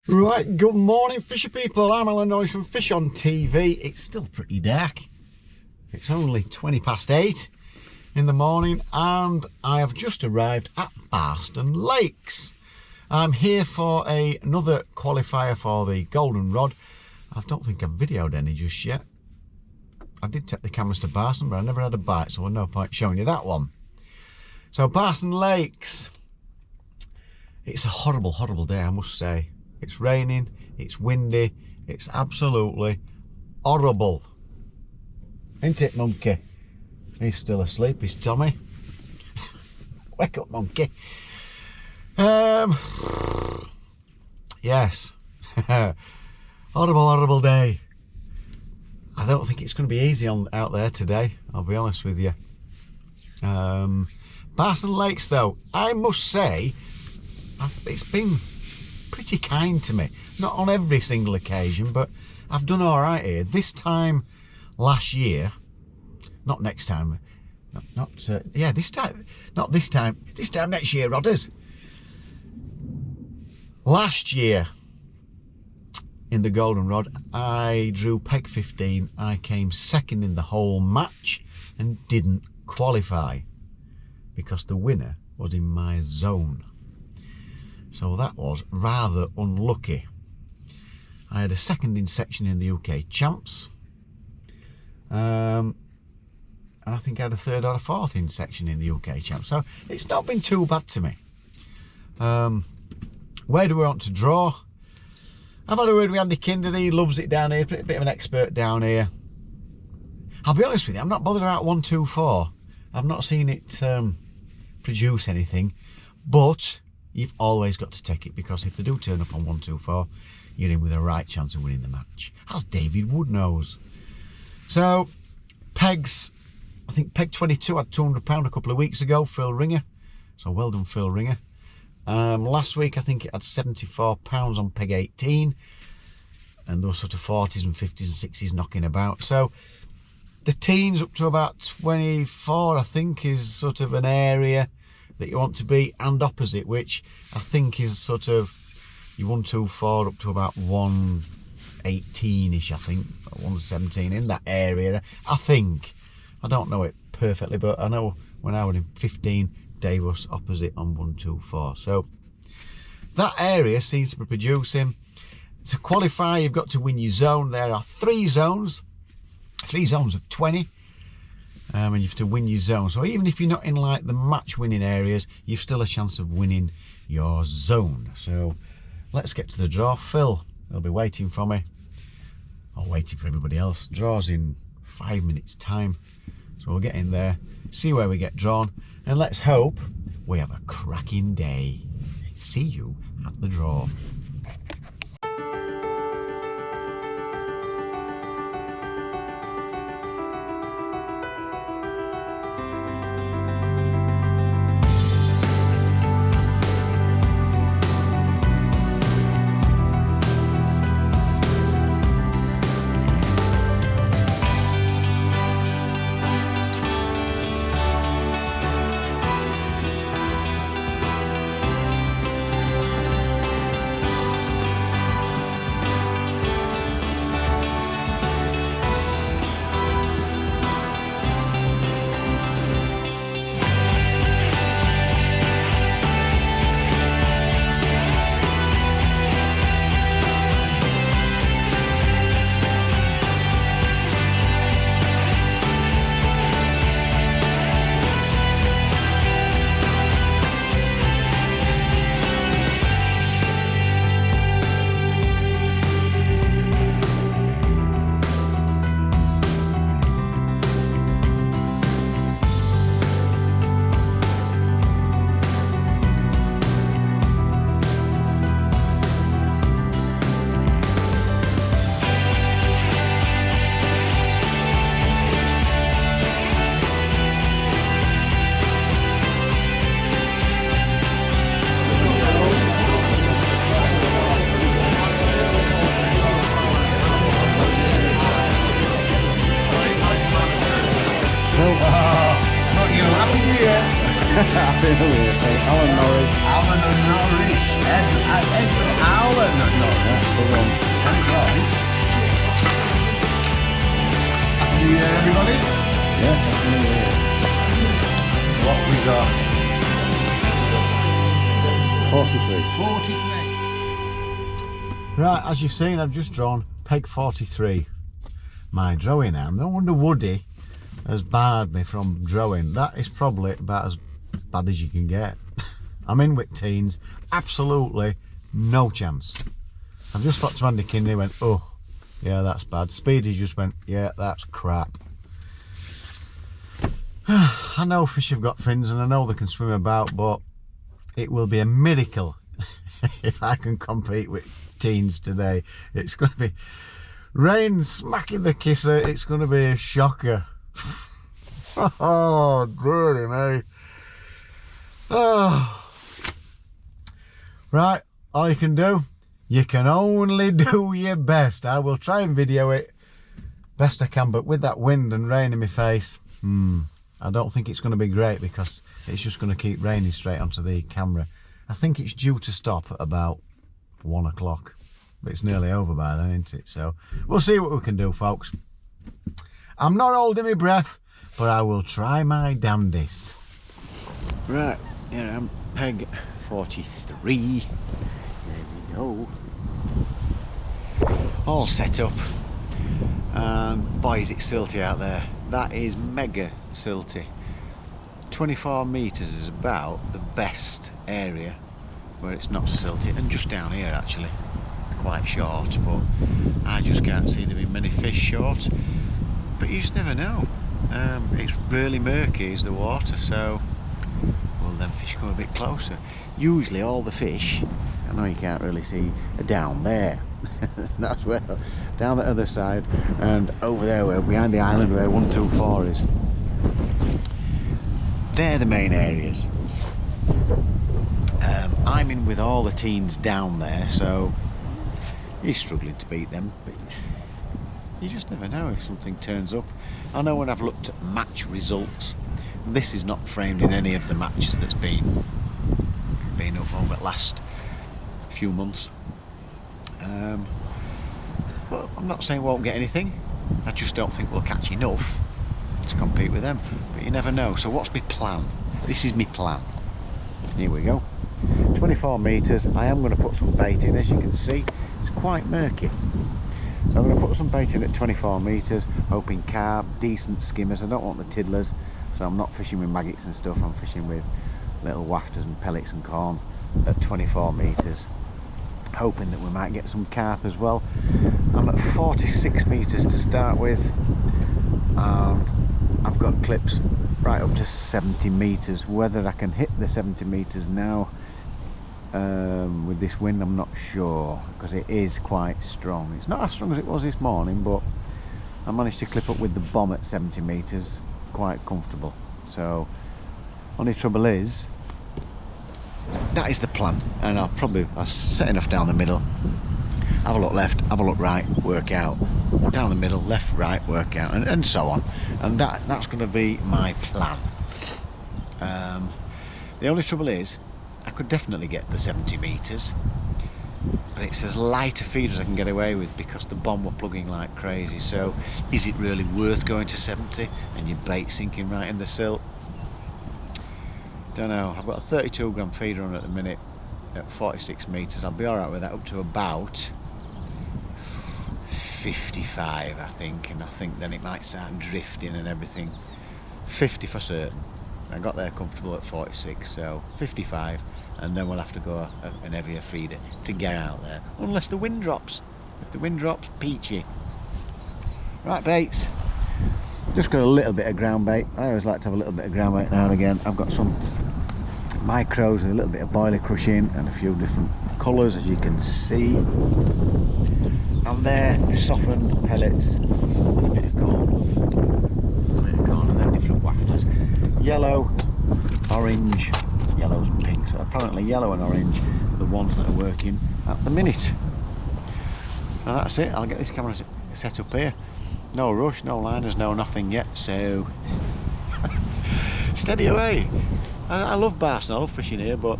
Right, good morning fisher people, I'm Nosh from FishOn TV. It's still pretty dark. It's only 20 past 8 in the morning and I have just arrived at Barston Lakes. I'm here for another qualifier for the golden rod. I don't think I've videoed any just yet. I did take the cameras to Barston, but I never had a bite, so there's no point showing you that one. So Barston Lakes, it's a horrible, horrible day, I must say. It's raining, it's windy, it's absolutely horrible. Ain't it, monkey? He's still asleep, he's Tommy. Wake up, monkey. Yes. Horrible, horrible day. I don't think it's going to be easy out there today, I'll be honest with you. Barston Lakes though, I must say, it's been pretty kind to me. Not on every single occasion, but I've done all right here. This time last year, not next time, this time, not this time, this time next year, Rodders. Last year in the golden rod, I drew peg 15. I came second in the whole match and didn't qualify because the winner was in my zone. So that was rather unlucky. I had a second in section in the UK Champs. And I think I had a third or a fourth in section in the UK Champs. So it's not been too bad to me. Where do we want to draw? I've had a word with Andy Kinder, he loves it down here, a bit of an expert down here. I'll be honest with you, I'm not bothered about 1, 2, 4. I've not seen it produce anything, but you've always got to take it, because if they do turn up on 1, 2, 4, you're in with a right chance of winning the match, as David Wood knows. So pegs, I think peg 22 had £200 a couple of weeks ago, Phil Ringer, so well done Phil Ringer. Last week I think it had £74 on peg 18, and those sort of 40s and 50s and 60s knocking about. So the teens up to about 24 I think is sort of an area that you want to be, and opposite, which I think is sort of you 1, 2, 4 up to about 118ish, I think, 117, in that area. I think, I don't know it perfectly, but I know when I was in 15, Dave was opposite on 1, 2, 4. So that area seems to be producing. To qualify, you've got to win your zone. There are 3 zones of 20. And you have to win your zone. So even if you're not in like the match winning areas, you've still a chance of winning your zone. So let's get to the draw. Phil will be waiting for me, or waiting for everybody else. Draws in 5 minutes time, so we'll get in there, see where we get drawn, and let's hope we have a cracking day. See you at the draw. Alan Norris. Alan and Norris. Edward Alan and Norris. Yes, what we got? 43. Right, as you've seen, I've just drawn peg 43. My drawing arm. No wonder Woody has barred me from drawing. That is probably about as bad as you can get. I'm in with teens, absolutely no chance. I've just spoke to Andy Kinney, he went, oh, yeah, that's bad. Speedy just went, yeah, that's crap. I know fish have got fins and I know they can swim about, but it will be a miracle if I can compete with teens today. It's going to be rain smacking the kisser, it's going to be a shocker. Oh, dearie me. Oh. Right, all you can do, you can only do your best. I will try and video it best I can, but with that wind and rain in my face, I don't think it's going to be great because it's just going to keep raining straight onto the camera. I think it's due to stop at about 1 o'clock, but it's nearly over by then, isn't it? So we'll see what we can do, folks. I'm not holding my breath, but I will try my damnedest. Right, here I am, peg 43. Here we go. All set up, and boy is it silty out there. That is mega silty. 24 metres is about the best area where it's not silty, and just down here actually quite short, but I just can't see there being many fish short, but you just never know. It's really murky is the water, so will them fish come a bit closer. Usually all the fish, I know you can't really see, are down there. That's where, down the other side, and over there where behind the island where 124 is. They're the main areas. I'm in with all the teens down there, so he's struggling to beat them, but you just never know if something turns up. I know when I've looked at match results, this is not framed in any of the matches that's been up over the last few months. But I'm not saying we won't get anything, I just don't think we'll catch enough to compete with them, but you never know. So what's my plan? This is my plan. Here we go, 24 metres. I am going to put some bait in. As you can see, it's quite murky, so I'm going to put some bait in at 24 metres, hoping carp, decent skimmers. I don't want the tiddlers, so I'm not fishing with maggots and stuff. I'm fishing with little wafters and pellets and corn at 24 metres, hoping that we might get some carp as well. I'm at 46 metres to start with, and I've got clips right up to 70 metres. Whether I can hit the 70 metres now with this wind, I'm not sure, because it is quite strong. It's not as strong as it was this morning, but I managed to clip up with the bomb at 70 metres quite comfortable. So only trouble is, that is the plan, and I'll set enough down the middle, have a look left, have a look right, work out, down the middle, left, right, work out, and so on, and that's going to be my plan. The only trouble is, I could definitely get the 70 metres, but it's as light a feed as I can get away with because the bomb were plugging like crazy. So is it really worth going to 70 and your bait sinking right in the silt? Don't know. I've got a 32 gram feeder on at the minute at 46 metres. I'll be alright with that up to about 55, I think, and I think then it might start drifting and everything. 50 for certain. I got there comfortable at 46, so 55, and then we'll have to go an heavier feeder to get out there, unless the wind drops. If the wind drops, peachy. Right, baits. Just got a little bit of ground bait. I always like to have a little bit of ground bait now and again. I've got some micros with a little bit of boiler crush in and a few different colours, as you can see. And there, softened pellets, a bit of corn, and then different wafters. Yellow, orange, yellows and pinks. So apparently yellow and orange are the ones that are working at the minute. Now that's it. I'll get this camera set up here. No rush, no liners, no nothing yet, so steady away. I love Barston, I love fishing here, but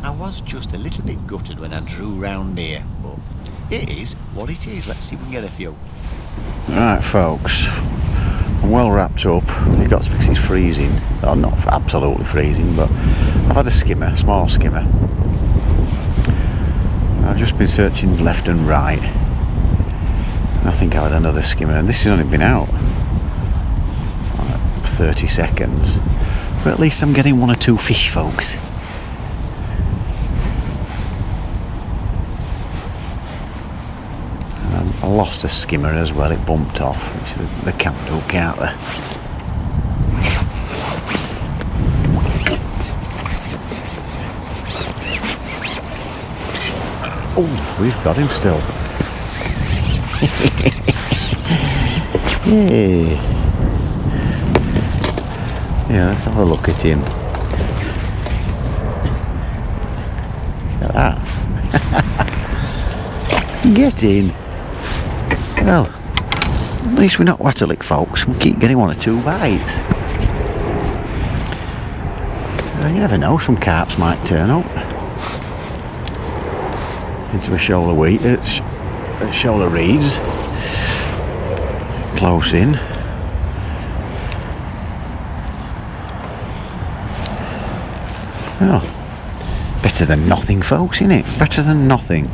I was just a little bit gutted when I drew round here, but it is what it is. Let's see if we can get a few. Right, folks, I'm well wrapped up. You've got to because it's freezing. Well, not absolutely freezing, but I've had a skimmer, small skimmer. I've just been searching left and right. I think I had another skimmer, and this has only been out like 30 seconds. But at least I'm getting 1 or 2 fish, folks. And I lost a skimmer as well, it bumped off, which the camp hook out there. Oh, we've got him still. Hey. Yeah, let's have a look at him. Look at that. Get in. Well, at least we're not Watterlick, folks. We keep getting 1 or 2 bites. So you never know, some carps might turn up. Into a shoal of wheat, a shoal of reeds, close in. Oh, better than nothing, folks, isn't it? Better than nothing.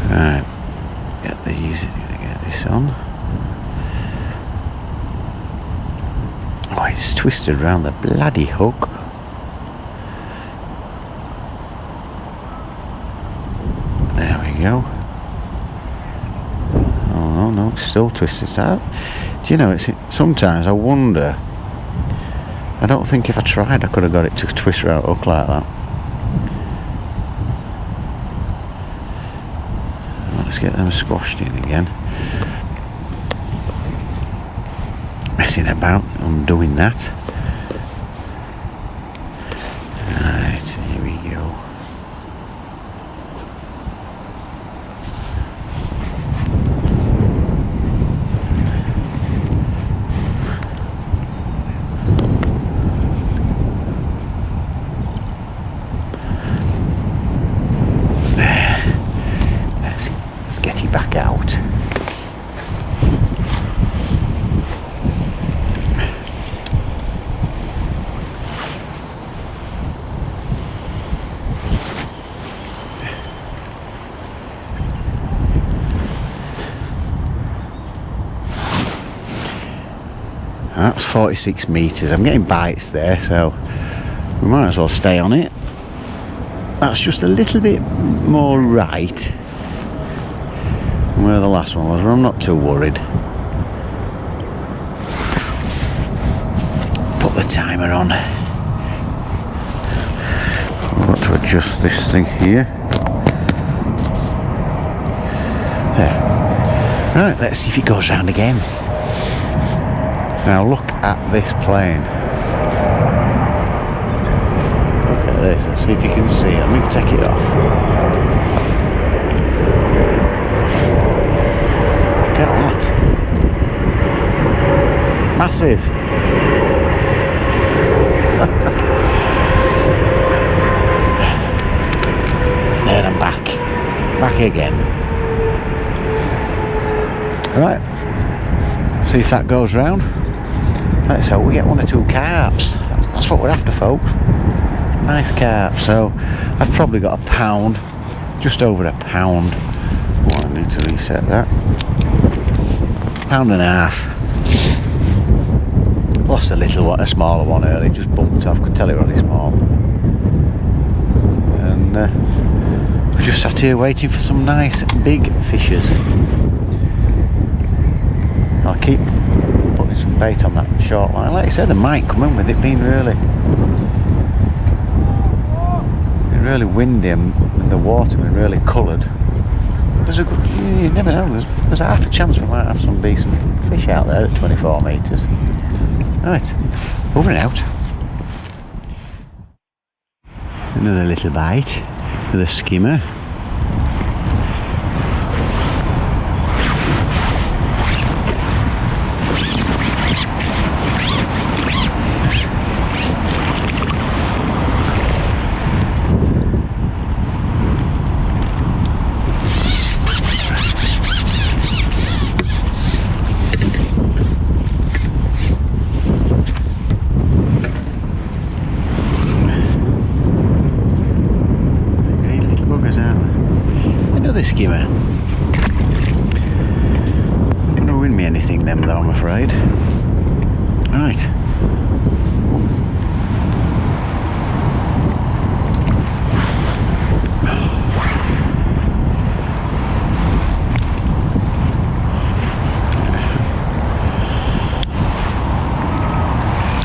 Right, get this on. Oh, it's twisted around the bloody hook. Go. Oh no, it's still twisted out. Do you know, sometimes I wonder, I don't think if I tried I could have got it to twist around hook like that. Let's get them squashed in again. Messing about, undoing that. Right, here we go. Back out. That's 46 metres. I'm getting bites there, so we might as well stay on it. That's just a little bit more right where the last one was, but I'm not too worried. Put the timer on. I've got to adjust this thing here. There. Right, let's see if it goes round again. Now look at this plane. Look at this, let's see if you can see it. Let me take it off. Look at that. Massive. Then I'm back. Back again. Right. See if that goes round. Let's hope we get 1 or 2 carps. That's what we're after, folks. Nice carp. So I've probably got a pound, just over a pound. Oh, I need to reset that. £1.5. Lost a little one, a smaller one earlier, just bumped off, could tell it was really small. And we just sat here waiting for some nice big fishes. I'll keep putting some bait on that short line. Like I said, they might come in with it being really windy and the water being really coloured. There's a good, you never know, there's a half a chance we might have some decent fish out there at 24 metres. Right, over and out. Another little bite with a skimmer. Lovely skimmer. Not gonna win me anything them though, I'm afraid. Right.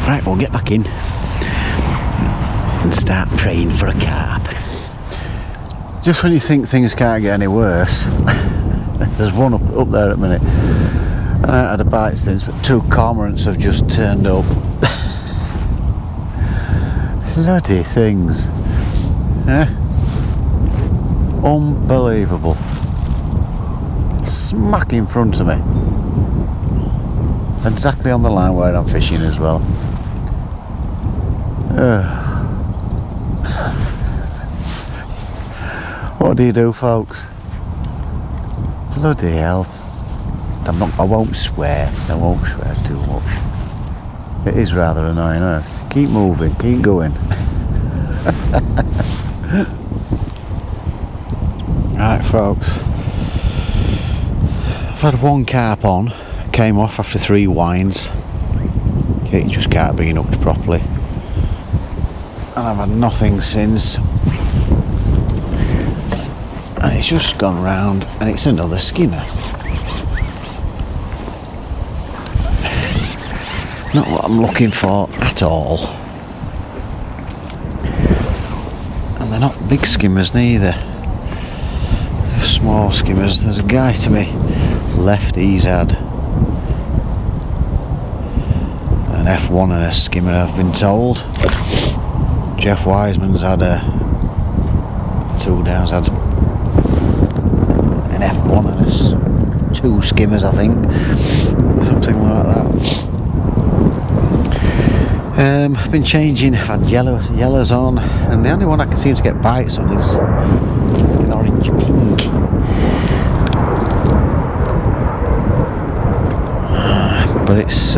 Right, we'll get back in and start praying for a carp. Just when you think things can't get any worse, there's one up there at the minute. I haven't had a bite since, but 2 cormorants have just turned up. Bloody things. Yeah? Unbelievable. Smack in front of me. Exactly on the line where I'm fishing as well. What do you do, folks? Bloody hell. I won't swear. I won't swear too much. It is rather annoying, huh? Keep moving, keep going. Right, folks. I've had 1 carp on. Came off after 3 winds. Okay, you just can't bring it up properly. And I've had nothing since. And it's just gone round and it's another skimmer. Not what I'm looking for at all. And they're not big skimmers neither. They're small skimmers. There's a guy to me left, he's had an F1 and a skimmer, I've been told. Jeff Wiseman's had a 2 downs, had an F1 and a 2 skimmers, I think, something like that. I've been changing. I've had yellows on, and the only one I can seem to get bites on is an orange pink. But it's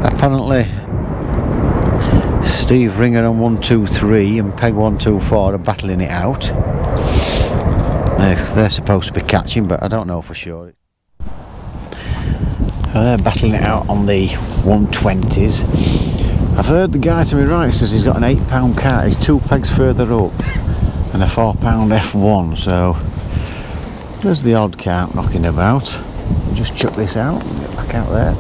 apparently Steve Ringer on 123 and Peg 124 are battling it out. They're supposed to be catching, but I don't know for sure. So they're battling it out on the 120s. I've heard the guy to my right says he's got an 8-pound carp. He's 2 pegs further up and a 4-pound F1. So there's the odd carp knocking about. Just chuck this out and get back out there.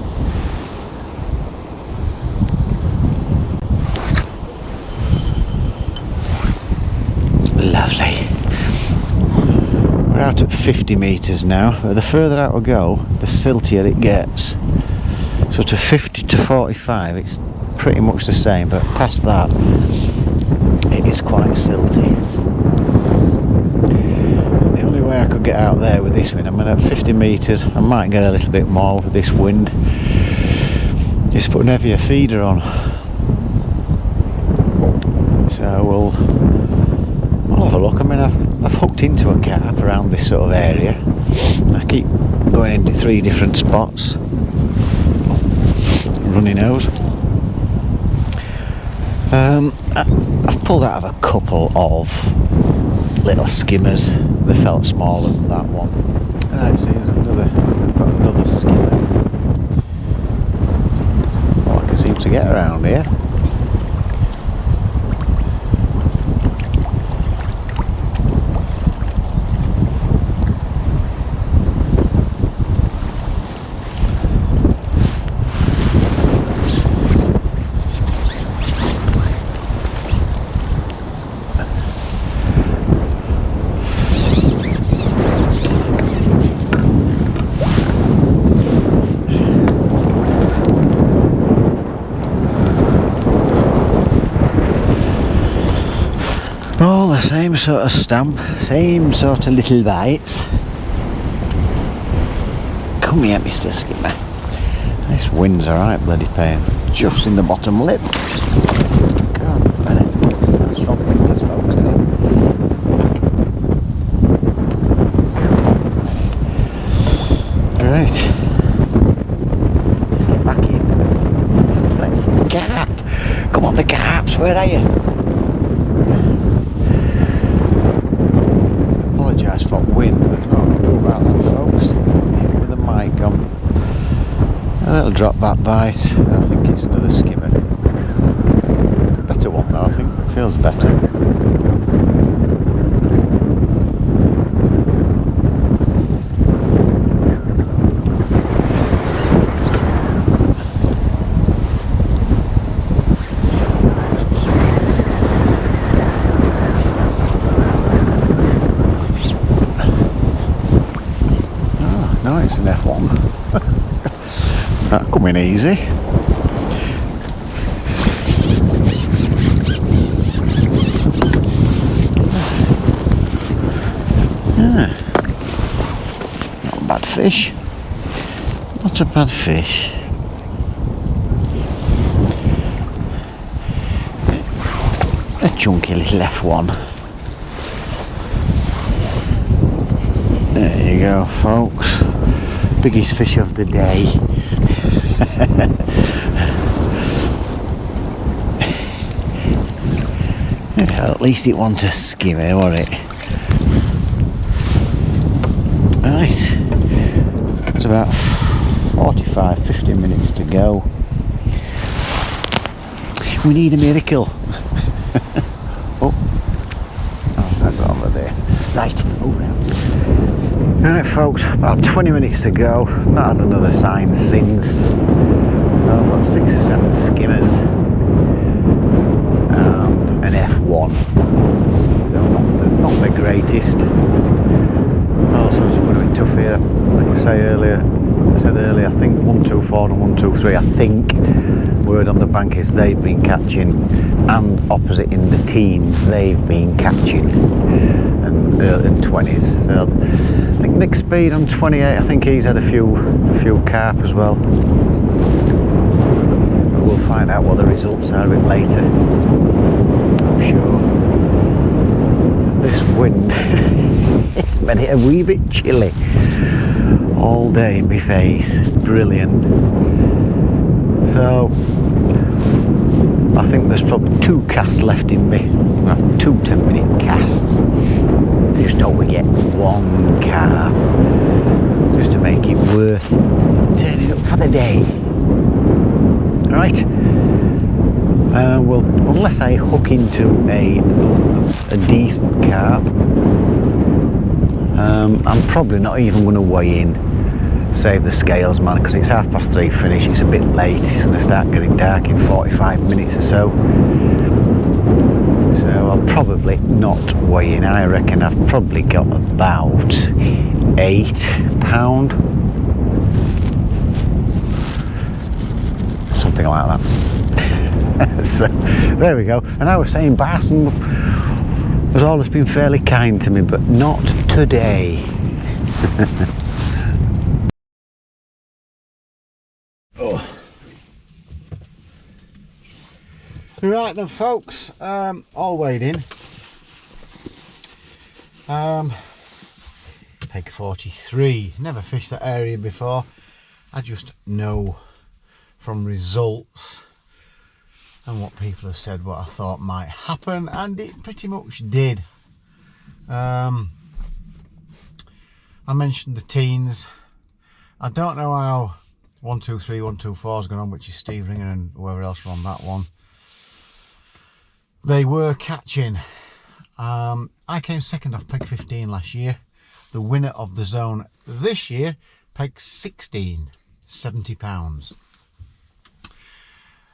Lovely. We're out at 50 metres now. The further out we go, the siltier it gets. So to 50 to 45 it's pretty much the same, but past that it is quite silty. The only way I could get out there with this wind, I mean at 50 metres I might get a little bit more with this wind, just put an heavier feeder on. So we'll have a look. I mean I've hooked into a carp around this sort of area. I keep going into 3 different spots, runny nose. I've pulled out of a couple of little skimmers. They felt smaller than that one. Right, see, there's got another skimmer. Well, I can seem to get around here. All the same sort of stamp, same sort of little bites. Come here, Mr. Skipper. This wind's alright, bloody pain. Just in the bottom lip. God, man. Strong winds, folks, isn't it? Right. Let's get back in. Play for the carp. Come on, the carps, where are you? For wind, but there's not do about that, folks, even with the mic on. A little drop back bite, and I think it's another skimmer. It's a better one though, I think. It feels better. No, it's an F1. That coming easy. Yeah. Not a bad fish. Not a bad fish. A chunky little F1. There you go, folks. Biggest fish of the day. Well, at least it wasn't a skimmer, was it? Right. It's about 45-50 minutes to go. We need a miracle. Oh, that got over there. Right, over. Right, folks, about 20 minutes to go. Not had another sign since. So I've got 6 or 7 skimmers and an F1. So not the greatest. Also, it's going to be tough here. Like I said earlier, I think 124 and 123. I think word on the bank is they've been catching, and opposite in the teens they've been catching, and 20s. So I think Nick Speed on 28. I think he's had a few carp as well. But we'll find out what the results are a bit later, I'm sure. This wind it's made it a wee bit chilly all day in my face. Brilliant. So I think there's probably 2 casts left in me. Well, 2 10-minute casts. I just hope we get 1 carp just to make it worth turning up for the day. Right. Well, unless I hook into a decent carp, I'm probably not even going to weigh in. Save the scales, man, because it's 3:30 finish. It's a bit late. It's going to start getting dark in 45 minutes or so. So I'll probably not weigh in. I reckon I've probably got about 8 pound, something like that. So there we go. And I was saying Barston has always been fairly kind to me, but not today. Oh. Right then, folks, all weighed in. Peg 43. Never fished that area before. I just know from results and what people have said what I thought might happen, and it pretty much did. I mentioned the teens. I don't know how 123, 124 has gone on, which is Steve Ringer and whoever else were on that one. They were catching. I came second off peg 15 last year. The winner of the zone this year, peg 16, 70 pounds.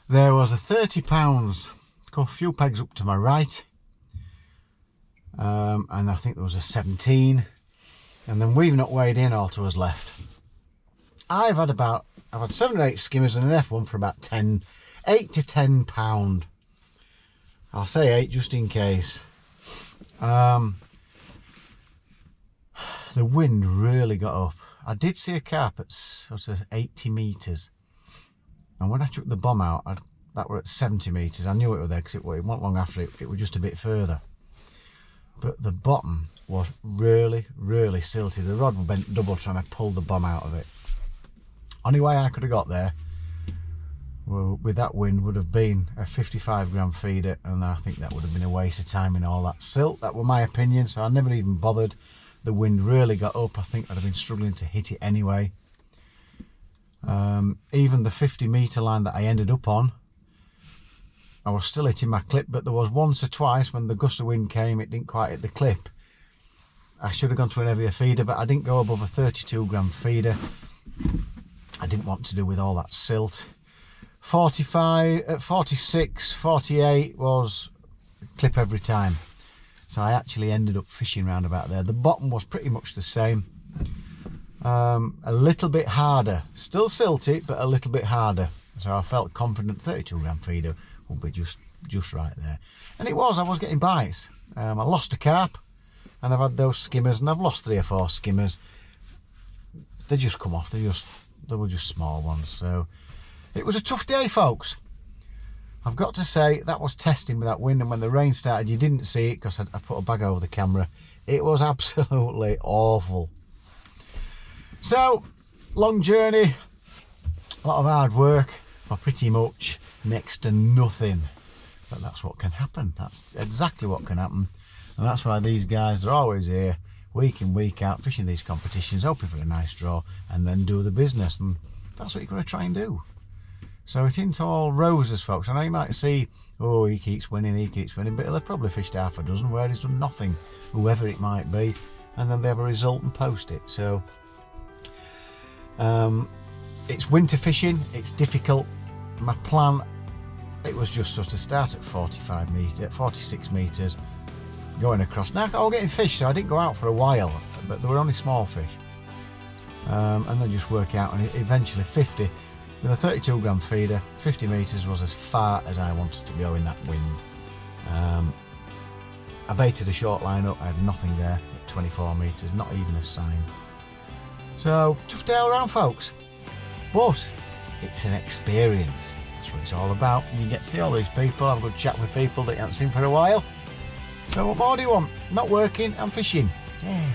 There was a 30 pounds, a few pegs up to my right, and I think there was a 17, and then we've not weighed in, all to us left. I've had 7 or 8 skimmers and an F1 for about 8 to 10 pound. I'll say 8 just in case. The wind really got up. I did see a carp at sort of 80 metres. And when I took the bomb out, that were at 70 metres. I knew it was there because it wasn't long after it was just a bit further. But the bottom was really, really silty. The rod was bent double trying to pull the bomb out of it. Only way I could have got there, well, with that wind, would have been a 55 gram feeder, and I think that would have been a waste of time in all that silt. That were my opinion, so I never even bothered. the wind really got up, I think I'd have been struggling to hit it anyway. Even the 50-metre line that I ended up on, I was still hitting my clip, but there was once or twice when the gust of wind came, it didn't quite hit the clip. I should have gone to an heavier feeder, but I didn't go above a 32 gram feeder. I didn't want to do with all that silt. 45, 46, 48 was clip every time. So I actually ended up fishing round about there. The bottom was pretty much the same. A little bit harder. Still silty, but a little bit harder. So I felt confident 32 gram feeder would be just right there. And it was, I was getting bites. I lost a carp, and I've had those skimmers, and I've lost 3 or 4 skimmers. They just come off, they were just small ones. So it was a tough day, folks. I've got to say, that was testing with that wind, and when the rain started, you didn't see it because I put a bag over the camera. It was absolutely awful. So, long journey, a lot of hard work for pretty much next to nothing. But that's what can happen. That's exactly what can happen. And that's why these guys are always here, week in, week out, fishing these competitions, hoping for a nice draw, and then do the business. And that's what you've got to try and do. So it ain't all roses, folks. I know you might see, oh, he keeps winning, but they've probably fished half a dozen where he's done nothing, whoever it might be, and then they have a result and post it. So it's winter fishing, it's difficult. My plan, it was just sort of start at 46 metres, going across. Now I was getting fish, so I didn't go out for a while, but there were only small fish. And then just work out, and eventually 50. With a 32 gram feeder, 50 metres was as far as I wanted to go in that wind. I baited a short line up, I had nothing there at 24 metres, not even a sign. So, tough day all around, folks. But it's an experience. That's what it's all about. You get to see all these people, have a good chat with people that you haven't seen for a while. So what more do you want? Not working and fishing. Yeah.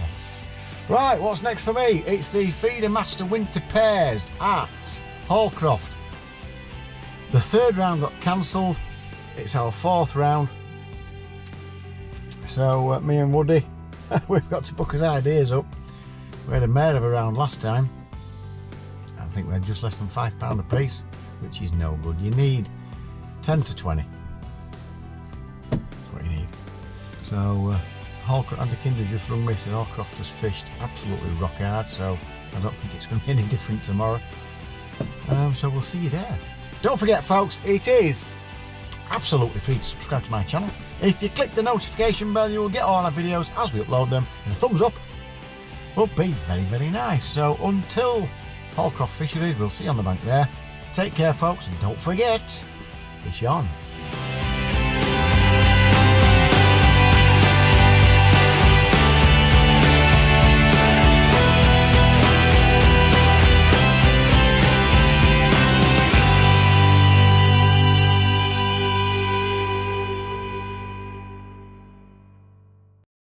Right, what's next for me? It's the Feeder Master Winter Pairs at Hallcroft. The 3rd round got cancelled. It's our 4th round. So me and Woody, we've got to book his ideas up. We had a mare of a round last time. I think we had just less than £5 a piece, which is no good. You need 10 to 20. That's what you need. So Hallcroft, Andy Kinder's just rung me, said Hallcroft has fished absolutely rock hard, so I don't think it's going to be any different tomorrow. So we'll see you there. Don't forget, folks, it is absolutely free to subscribe to my channel. If you click the notification bell, you will get all our videos as we upload them, and a thumbs up would be very, very nice. So until Hallcroft Fisheries, we'll see you on the bank there. Take care, folks, and don't forget, fish on.